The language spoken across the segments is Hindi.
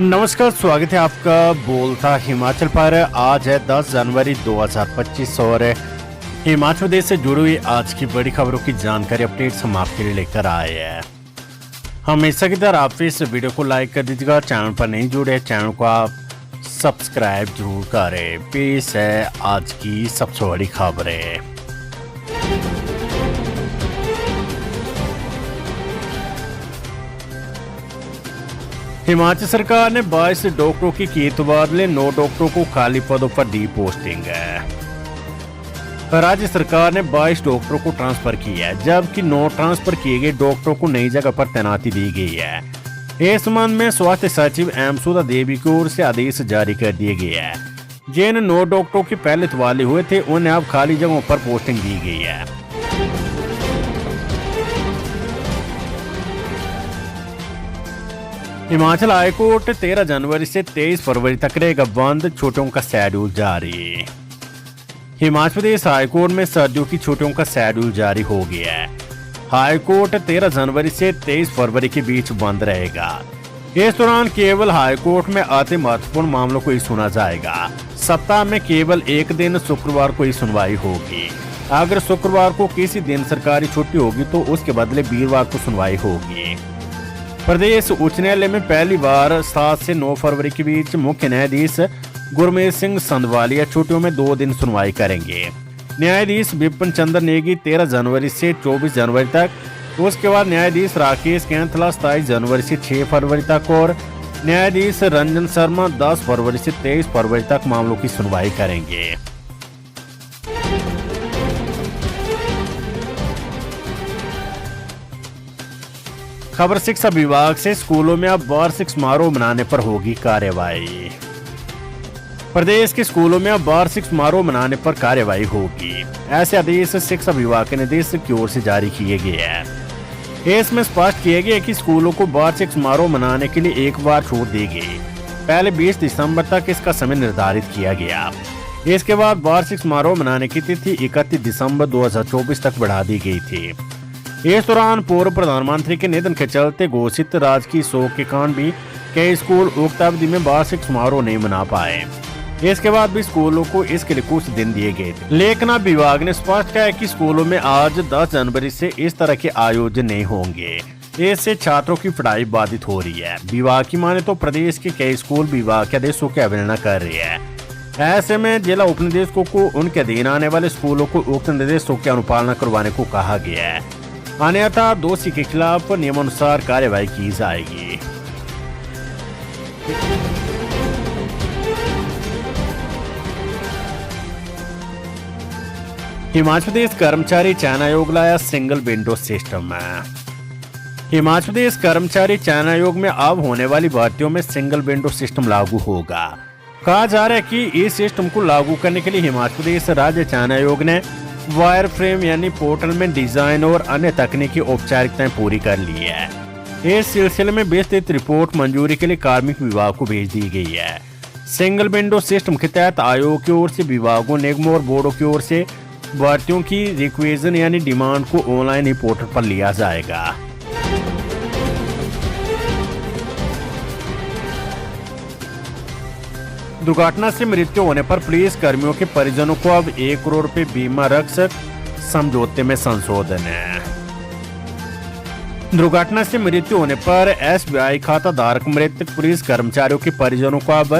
नमस्कार, स्वागत है आपका बोलता हिमाचल पर। आज है 10 जनवरी 2025 और हिमाचल प्रदेश से जुड़ी हुई आज की बड़ी खबरों की जानकारी अपडेट्स हम आपके लिए लेकर आए हैं। हमेशा की तरह आप इस वीडियो को लाइक कर दीजिएगा। चैनल पर नहीं जुड़े चैनल को आप सब्सक्राइब जरूर करें। पेश है आज की सबसे बड़ी खबरें। हिमाचल सरकार ने 22 डॉक्टरों की किए तबादले, 9 डॉक्टरों को खाली पदों पर दी पोस्टिंग है। राज्य सरकार ने 22 डॉक्टरों को ट्रांसफर किया है, जबकि 9 ट्रांसफर किए गए डॉक्टरों को नई जगह पर तैनाती दी गई है। इस संबंध में स्वास्थ्य सचिव एम सुधा देवी की ओर से आदेश जारी कर दिए गए हैं। जिन 9 डॉक्टरों के पहले तबादले हुए थे उन्हें अब खाली जगहों पर पोस्टिंग दी गई है। हिमाचल हाईकोर्ट 13 जनवरी से 23 फरवरी तक रहेगा बंद, छुट्टियों का शेड्यूल जारी। हिमाचल प्रदेश हाईकोर्ट में सर्दियों की छुट्टियों का शेड्यूल जारी हो गया है। हाईकोर्ट 13 जनवरी से 23 फरवरी के बीच बंद रहेगा। इस दौरान केवल हाईकोर्ट में आते महत्वपूर्ण मामलों को ही सुना जाएगा। सप्ताह में केवल एक दिन शुक्रवार को ही सुनवाई होगी। अगर शुक्रवार को किसी दिन सरकारी छुट्टी होगी तो उसके बदले वीरवार को सुनवाई होगी। प्रदेश उच्च न्यायालय में पहली बार 7 से 9 फरवरी के बीच मुख्य न्यायाधीश गुरमीत सिंह संधवालिया छुट्टियों में 2 दिन सुनवाई करेंगे। न्यायाधीश विपिन चंद्र नेगी 13 जनवरी से 24 जनवरी तक, उसके बाद न्यायाधीश राकेश कैंथला 27 जनवरी से 6 फरवरी तक और न्यायाधीश रंजन शर्मा 10 फरवरी से 23 फरवरी तक मामलों की सुनवाई करेंगे। खबर शिक्षा विभाग से, स्कूलों में अब वार्षिक समारोह मनाने पर होगी कार्रवाई। प्रदेश के स्कूलों में अब वार्षिक समारोह मनाने पर कार्रवाई होगी। ऐसे आदेश शिक्षा विभाग के निदेशक की ओर से जारी किए गए हैं। इसमें स्पष्ट किया गया कि स्कूलों को वार्षिक समारोह मनाने के लिए एक बार छूट दी गई। पहले 20 दिसंबर तक इसका समय निर्धारित किया गया। इसके बाद वार्षिक समारोह मनाने की तिथि 31 दिसंबर 2024 तक बढ़ा दी गई थी। इस दौरान पूर्व प्रधानमंत्री के निधन के चलते घोषित राजकीय शोक के कारण भी कई स्कूल उक्त अवधि में वार्षिक समारोह नहीं मना पाए। इसके बाद भी स्कूलों को इसके लिए कुछ दिन दिए गए थे, लेकिन अब विभाग ने स्पष्ट किया है कि स्कूलों में आज 10 जनवरी से इस तरह के आयोजन नहीं होंगे। इससे छात्रों की पढ़ाई बाधित हो रही है। विभाग की माने तो प्रदेश के कई स्कूल विभाग के आदेशों की अवहेलना कर रहे हैं। ऐसे में जिला उपनिदेशकों को उनके अधीन आने वाले स्कूलों को उक्त निर्देशों की अनुपालना करवाने को कहा गया है, अन्यथा दोषी के खिलाफ नियमानुसार कार्रवाई की जाएगी। हिमाचल प्रदेश कर्मचारी चयन आयोग लाया single window system. Himachal Pradesh कर्मचारी चयन आयोग में अब होने वाली भर्तियों में सिंगल विंडो सिस्टम लागू होगा। कहा जा रहा है कि इस सिस्टम को लागू करने के लिए हिमाचल प्रदेश राज्य चयन आयोग ने वायर फ्रेम यानी पोर्टल में डिजाइन और अन्य तकनीकी औपचारिकताएं पूरी कर ली है। इस सिलसिले में विस्तृत रिपोर्ट मंजूरी के लिए कार्मिक विभाग को भेज दी गई है। सिंगल विंडो सिस्टम के तहत आयोग की ओर से विभागों, निगमों और बोर्डों की ओर से भर्तियों की रिक्वेजन यानी डिमांड को ऑनलाइन ही पोर्टल पर लिया जाएगा। दुर्घटना से मृत्यु होने पर पुलिस कर्मियों के परिजनों को अब 1 करोड़ रुपए बीमा रक्षक समझौते में संशोधन है। दुर्घटना से मृत्यु होने पर SBI खाता धारक मृतक पुलिस कर्मचारियों के परिजनों को अब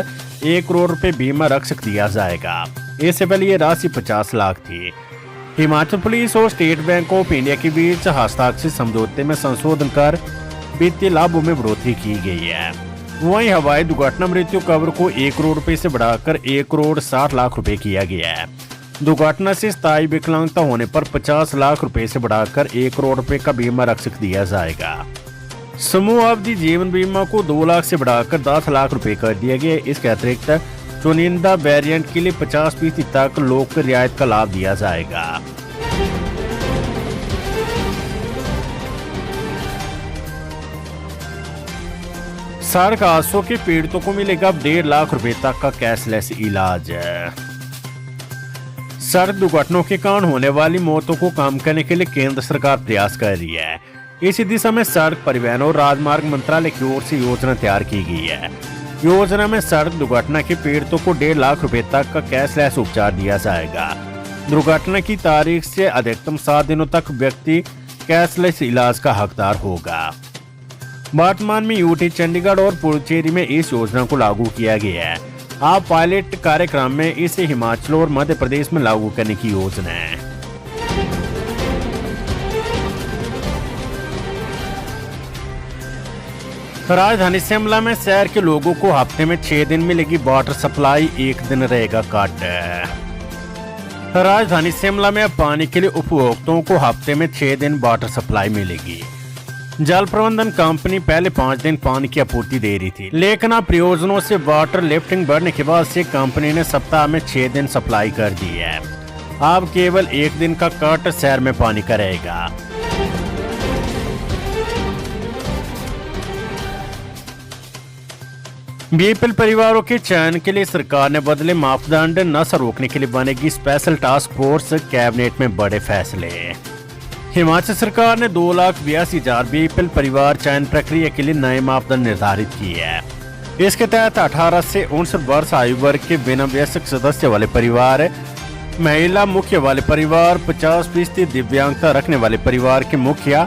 1 करोड़ रुपए बीमा रक्षक दिया जाएगा। इससे पहले ये राशि 50 लाख थी। हिमाचल पुलिस और स्टेट बैंक ऑफ इंडिया के बीच हस्ताक्षरित समझौते में संशोधन कर वित्तीय लाभों में बढ़ोतरी की गई है। वहीं हवाई दुर्घटना मृत्यु कवर को 1 करोड़ रुपए से बढ़ाकर 1 करोड़ 60 लाख रुपए किया गया है। दुर्घटना से स्थायी विकलांगता होने पर 50 लाख रुपए से बढ़ाकर 1 करोड़ रुपए का बीमा रक्षक दिया जाएगा। समूह अवधि जीवन बीमा को 2 लाख से बढ़ाकर 10 लाख रुपए कर दिया गया। इसके अतिरिक्त चुनिंदा वेरिएंट के लिए 50% तक लोक रियायत का लाभ दिया जाएगा। सड़क हादसों के पीड़ितों को मिलेगा 1.5 लाख रुपए तक का कैशलेस इलाज। सड़क दुर्घटनाओं के कारण होने वाली मौतों को कम करने के लिए केंद्र सरकार प्रयास कर रही है। इसी दिशा में सड़क परिवहन और राजमार्ग मंत्रालय की ओर से योजना तैयार की गई है। योजना में सड़क दुर्घटना के पीड़ितों को 1.5 लाख रुपए तक का कैशलेस उपचार दिया जाएगा। दुर्घटना की तारीख से अधिकतम 7 दिनों तक व्यक्ति कैशलेस इलाज का हकदार होगा। वर्तमान में यूटी, चंडीगढ़ और पुडुचेरी में इस योजना को लागू किया गया है। आप पायलट कार्यक्रम में इसे हिमाचल और मध्य प्रदेश में लागू करने की योजना है। राजधानी शिमला में शहर के लोगों को हफ्ते में 6 दिन मिलेगी वाटर सप्लाई, 1 दिन रहेगा कट। राजधानी शिमला में अब पानी के लिए उपभोक्ताओं को हफ्ते में 6 दिन वाटर सप्लाई मिलेगी। जल प्रबंधन कंपनी पहले 5 दिन पानी की आपूर्ति दे रही थी, लेकिन अब परियोजनाओं से वाटर लिफ्टिंग बढ़ने के बाद से कंपनी ने सप्ताह में 6 दिन सप्लाई कर दी है। अब केवल 1 दिन का कट शहर में पानी का रहेगा। बीपीएल परिवारों के चयन के लिए सरकार ने बदले मापदंड, नशा रोकने के लिए बनेगी स्पेशल टास्क फोर्स, कैबिनेट में बड़े फैसले। हिमाचल सरकार ने 2,82,000 बीपीएल परिवार चयन प्रक्रिया के लिए नए मापदंड निर्धारित किए हैं। इसके तहत 18 से 59 वर्ष आयु वर्ग के बिना वयस्क सदस्य वाले परिवार, महिला मुखिया वाले परिवार, 50% दिव्यांगता रखने वाले परिवार के मुखिया,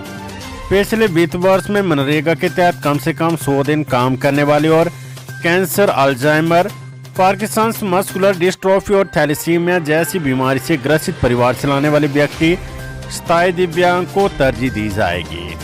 पिछले वित्त वर्ष में मनरेगा के तहत कम से कम 100 दिन काम करने वाले और cancer, Alzheimer's, Parkinson's, muscular dystrophy और थैलेसीमिया जैसी बीमारी से ग्रसित परिवार चलाने वाले व्यक्ति, स्थायी दिव्यांग को तरजीह दी जाएगी।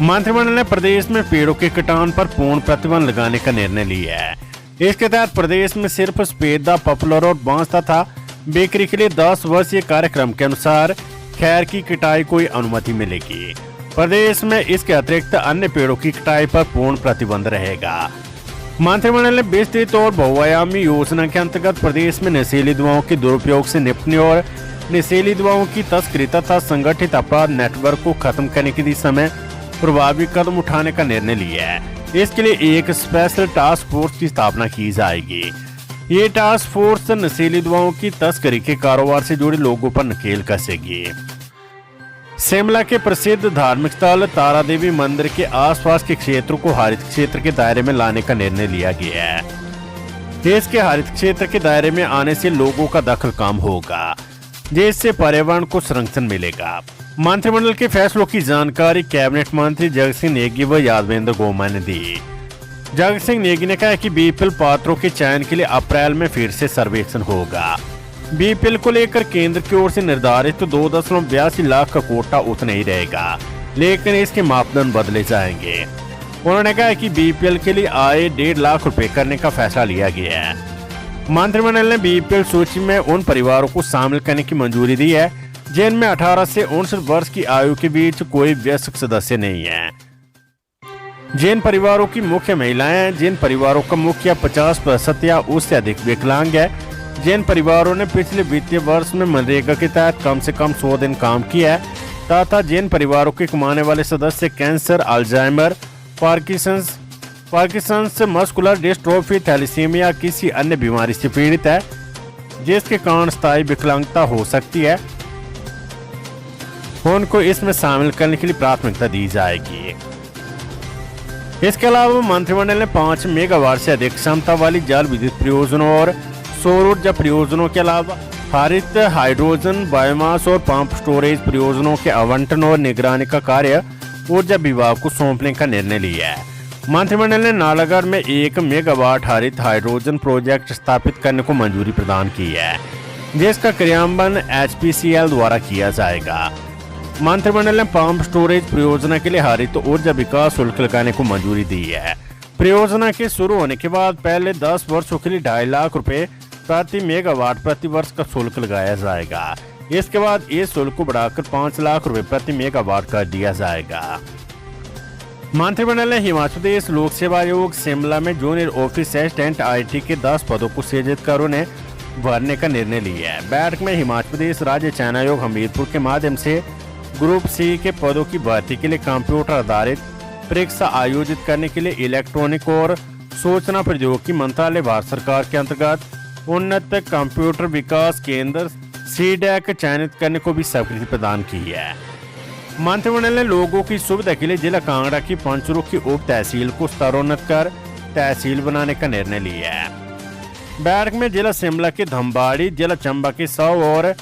मंत्रिमंडल ने प्रदेश में पेड़ों के कटान पर पूर्ण प्रतिबंध लगाने का निर्णय लिया है। इसके तहत प्रदेश में सिर्फ सफेदा, पॉपुलर और बांस तथा बिक्री के लिए 10 वर्षीय कार्यक्रम के अनुसार खैर की कटाई को अनुमति मिलेगी। प्रदेश में इसके अतिरिक्त अन्य पेड़ों की कटाई पर पूर्ण प्रतिबंध रहेगा। मंत्रिमंडल ने विस्तृत और बहुआयामी योजना के अंतर्गत प्रदेश में नशीली दवाओं के दुरुपयोग से निपटने और नशीली दवाओं की तस्करी तथा संगठित अपराध नेटवर्क को खत्म करने की दिशा में प्रभावी कदम उठाने का निर्णय लिया है। इसके लिए एक स्पेशल टास्क फोर्स की स्थापना की जाएगी। ये टास्क फोर्स नशीली दवाओं की तस्करी के कारोबार से जुड़े लोगों पर नकेल कसेगी। शिमला के प्रसिद्ध धार्मिक स्थल तारा देवी मंदिर के आसपास के क्षेत्रों को हरित क्षेत्र के दायरे में लाने का निर्णय लिया गया है। देश के हरित क्षेत्र के दायरे में आने से लोगों का दखल कम होगा, जिससे पर्यावरण को संरक्षण मिलेगा। मंत्रिमंडल के फैसलों की जानकारी कैबिनेट मंत्री जगत सिंह नेगी व यादवेंद्र गोमा ने दी। जगत सिंह नेगी ने कहा कि बीपीएल पात्रों के चयन के लिए अप्रैल में फिर से सर्वेक्षण होगा। बीपीएल को लेकर केंद्र की ओर से निर्धारित 2.82 लाख का कोटा उतना ही रहेगा, लेकिन इसके मापदंड बदले जाएंगे। उन्होंने कहा कि बीपीएल के लिए आय 1.5 लाख रुपए करने का फैसला लिया गया है। मंत्रिमंडल ने बीपीएल सूची में उन परिवारों को शामिल करने की मंजूरी दी है जिनमें 18 से 59 वर्ष की आयु के बीच कोई वयस्क सदस्य नहीं है, जिन परिवारों की मुख्य महिलाएं हैं, जिन परिवारों का मुखिया 50% या उससे अधिक विकलांग है, जिन परिवारों ने पिछले वित्तीय वर्ष में मनरेगा के तहत कम से कम 100 दिन काम किया है तथा जिन परिवारों के कमाने वाले सदस्य cancer, Alzheimer's, Parkinson's, muscular dystrophy, thalassemia किसी अन्य बीमारी से पीड़ित है जिसके कारण स्थायी विकलांगता हो सकती है, उनको इसमें शामिल करने के लिए प्राथमिकता दी जाएगी। इसके अलावा मंत्रिमंडल ने 5 मेगावाट से अधिक क्षमता वाली जल विद्युत परियोजनाओं और सौर ऊर्जा परियोजनाओं के अलावा हरित हाइड्रोजन, बायोमास और पंप स्टोरेज परियोजनाओं के आवंटन और निगरानी का कार्य ऊर्जा विभाग को सौंपने का निर्णय लिया है। मंत्रिमंडल ने नालागढ़ में 1 मेगावाट हरित हाइड्रोजन प्रोजेक्ट स्थापित करने को मंजूरी प्रदान की है, जिसका क्रियान्वयन HPCL द्वारा किया जाएगा। मंत्रिमंडल ने पंप स्टोरेज परियोजना के लिए हरित ऊर्जा विकास शुल्क लगाने को मंजूरी दी है। परियोजना के शुरू होने के बाद पहले 10 वर्षों के लिए 2.5 लाख रुपए प्रति मेगावाट प्रति वर्ष का शुल्क लगाया जाएगा। इसके बाद इस शुल्क को बढ़ाकर 5 लाख रुपए प्रति मेगावाट कर दिया जाएगा। मंत्रिमंडल ने हिमाचल प्रदेश लोक सेवा आयोग शिमला में जूनियर ऑफिस असिस्टेंट IT के 10 पदों को सृजित कर उन्हें भरने का निर्णय लिया है। बैठक में हिमाचल प्रदेश राज्य चयन आयोग हमीरपुर के माध्यम से ग्रुप C के पदों की भर्ती के लिए कंप्यूटर आधारित परीक्षा आयोजित करने के लिए इलेक्ट्रॉनिक और सूचना प्रौद्योगिकी मंत्रालय भारत सरकार के अंतर्गत उन्नत कंप्यूटर विकास केंद्र CDAC चयनित करने को भी स्वीकृति प्रदान की है। मंत्रिमंडल ने लोगों की सुविधा के लिए जिला कांगड़ा की पंचरू की उप तहसील को स्तरोन्नत कर तहसील बनाने का निर्णय लिया है। बैठक में जिला शिमला के धमबाड़ी, जिला चंबा के सौ और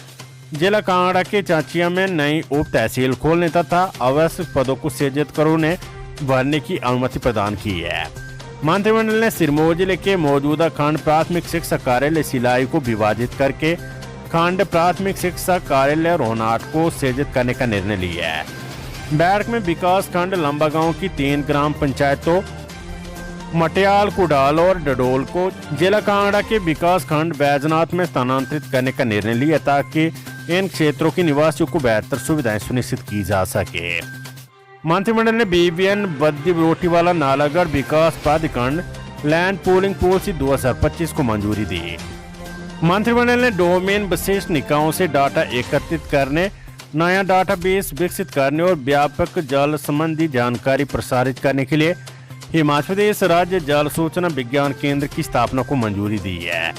जिला कांगड़ा के चाचिया में नई उप तहसील खोलने तथा आवश्यक पदों को सृजित करने भरने की अनुमति प्रदान की है। मंत्रिमंडल ने सिरमौर जिले के मौजूदा खंड प्राथमिक शिक्षा कार्यालय सिलाई को विभाजित करके खंड प्राथमिक शिक्षा कार्यालय रोहनाट को सृजित करने का निर्णय लिया है। बैठक में विकास खंड लंबागांव की 3 ग्राम पंचायतों मटियाल, कुडाल और डडोल को जिला कांगड़ा के विकास खंड बैजनाथ में स्थानांतरित करने का निर्णय लिया ताकि इन क्षेत्रों के निवासियों को बेहतर सुविधाएं सुनिश्चित की जा सके। मंत्रिमंडल ने बीबीएन बद्दी रोटीवाला नालागढ़ विकास प्राधिकरण लैंड पूलिंग पॉलिसी 2025 को मंजूरी दी। मंत्रिमंडल ने डोमेन विशिष्ट निकायों से डाटा एकत्रित करने, नया डाटाबेस विकसित करने और व्यापक जल संबंधी जानकारी प्रसारित करने के लिए हिमाचल प्रदेश राज्य जल सूचना विज्ञान केंद्र की स्थापना को मंजूरी दी है।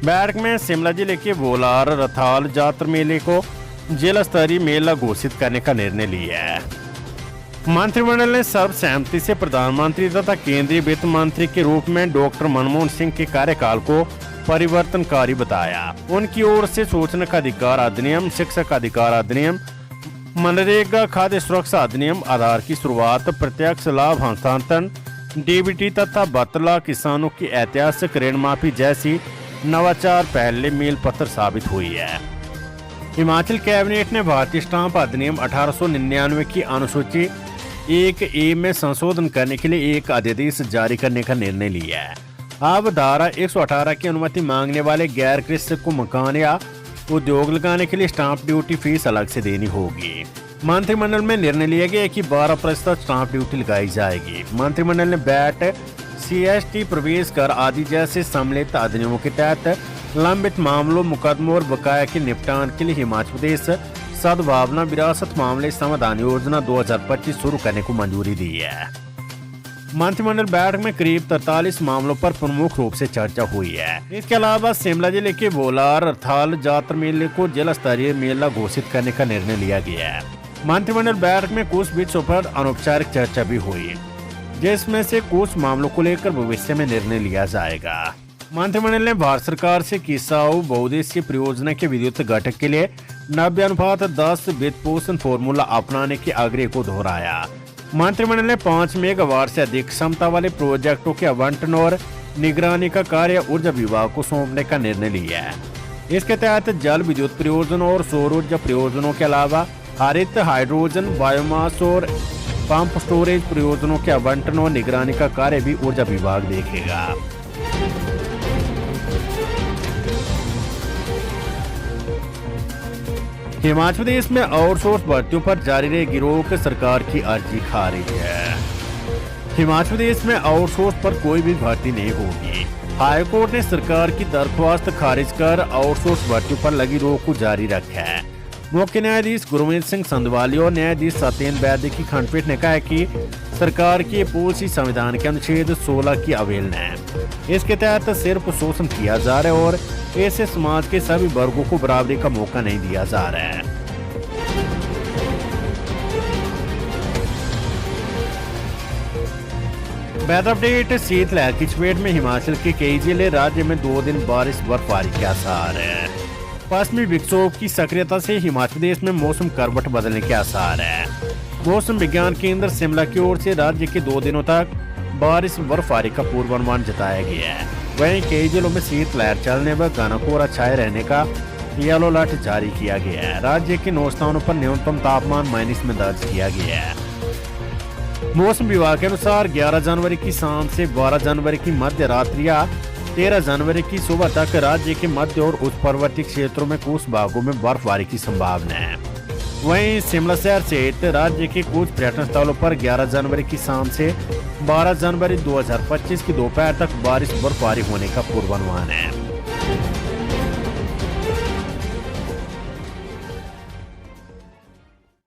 बैठक में शिमला जिले के बोलार रथाल जातर मेले को जिला स्तरीय मेला घोषित करने का निर्णय लिया है। मंत्रिमंडल ने सर्वसहमति से प्रधानमंत्री तथा केंद्रीय वित्त मंत्री के रूप में डॉक्टर मनमोहन सिंह के कार्यकाल को परिवर्तनकारी बताया। उनकी ओर से सूचना का अधिकार अधिनियम, शिक्षा का अधिकार अधिनियम, मनरेगा, खाद्य सुरक्षा अधिनियम, आधार की शुरुआत, प्रत्यक्ष लाभ हस्तांतरण, डीबीटी तथा बतला किसानों की ऐतिहासिक ऋण माफी जैसी नवाचार पहले मील पत्थर साबित हुई है। हिमाचल कैबिनेट ने भारतीय स्टाम्प अधिनियम 1899 की अनुसूची 1A में संशोधन करने के लिए एक अध्यादेश जारी करने का निर्णय लिया है। अब धारा 118 की अनुमति मांगने वाले गैर कृषक को मकान या उद्योग लगाने के लिए स्टाम्प ड्यूटी फीस अलग से देनी होगी। मंत्रिमंडल में निर्णय लिया गया कि 12% स्टाम्प ड्यूटी लगाई जाएगी। मंत्रिमंडल ने बैट, CST, प्रवेश कर आदि जैसे सम्मिलित अधिनियमों के तहत लंबित मामलों, मुकदमों और बकाया के निपटान के लिए हिमाचल प्रदेश सद्भावना विरासत मामले समाधान योजना 2025 शुरू करने को मंजूरी दी है। मंत्रिमंडल बैठक में करीब 43 मामलों पर प्रमुख रूप से चर्चा हुई है। इसके अलावा शिमला जिले के बोलार रथाल जातर मेले को जिला स्तरीय मेला घोषित करने का निर्णय लिया गया है। मंत्रिमंडल बैठक में कुछ विषयों पर अनौपचारिक चर्चा भी हुई, जिसमें से कुछ मामलों को लेकर भविष्य में निर्णय लिया जाएगा। मंत्रिमंडल ने भारत सरकार से किसाऊ बहुउद्देशीय परियोजना के विद्युत घटक के लिए 90:10 वित्त पोषण फॉर्मूला अपनाने के आग्रह को दोहराया। मंत्रिमंडल ने 5 मेगावाट से अधिक क्षमता वाले प्रोजेक्टों के आवंटन और निगरानी का कार्य ऊर्जा विभाग को सौंपने का निर्णय लिया है। इसके तहत जल विद्युत परियोजनों और सौर ऊर्जा परियोजनों के अलावा हरित हाइड्रोजन, बायोमास और पंप स्टोरेज परियोजनों के आवंटन और निगरानी का कार्य भी ऊर्जा विभाग देखेगा। हिमाचल प्रदेश में आउटसोर्स भर्तियों पर जारी रहे गिरोह के सरकार की अर्जी खारिज है। हिमाचल प्रदेश में आउटसोर्स पर कोई भी भर्ती नहीं होगी। हाईकोर्ट ने सरकार की दरख्वास्त खारिज कर आउटसोर्स भर्तियों पर लगी रोक को जारी रखा है। मुख्य न्यायाधीश गुरमीत सिंह संधवाली और न्यायाधीश सत्येंद्र वैद्य की खंडपीठ ने कहा है कि सरकार की पॉलिसी संविधान के अनुच्छेद 16 की अवहेलना है। इसके तहत सिर्फ शोषण किया जा रहा है और ऐसे समाज के सभी वर्गों को बराबरी का मौका नहीं दिया जा रहा है। Weather update. शीतलहर की चपेट में हिमाचल के कई जिले, राज्य में 2 दिन बारिश बर्फबारी के आसार है। पश्चिमी विक्षोभ की सक्रियता से हिमाचल प्रदेश में मौसम करवट बदलने के आसार है। मौसम विज्ञान केंद्र शिमला की ओर से राज्य के 2 दिनों तक बारिश बर्फबारी का पूर्वानुमान जताया गया है। वहीं कई जिलों में शीतलहर चलने व घना कोहरा छाए रहने का येलो अलर्ट जारी किया गया है। राज्य के 9 स्थानों पर न्यूनतम तापमान माइनस में दर्ज किया गया है। मौसम विभाग के अनुसार 11 जनवरी की शाम से 12 जनवरी की मध्य रात्रि या 13 जनवरी की सुबह तक राज्य के मध्य और उच्च पर्वतीय क्षेत्रों में कुछ भागों में बर्फबारी की संभावना है। वहीं शिमला शहर सहित राज्य के कुछ पर्यटन स्थलों पर 11 जनवरी की शाम से 12 जनवरी 2025 की दोपहर तक बारिश बर्फबारी होने का पूर्वानुमान है।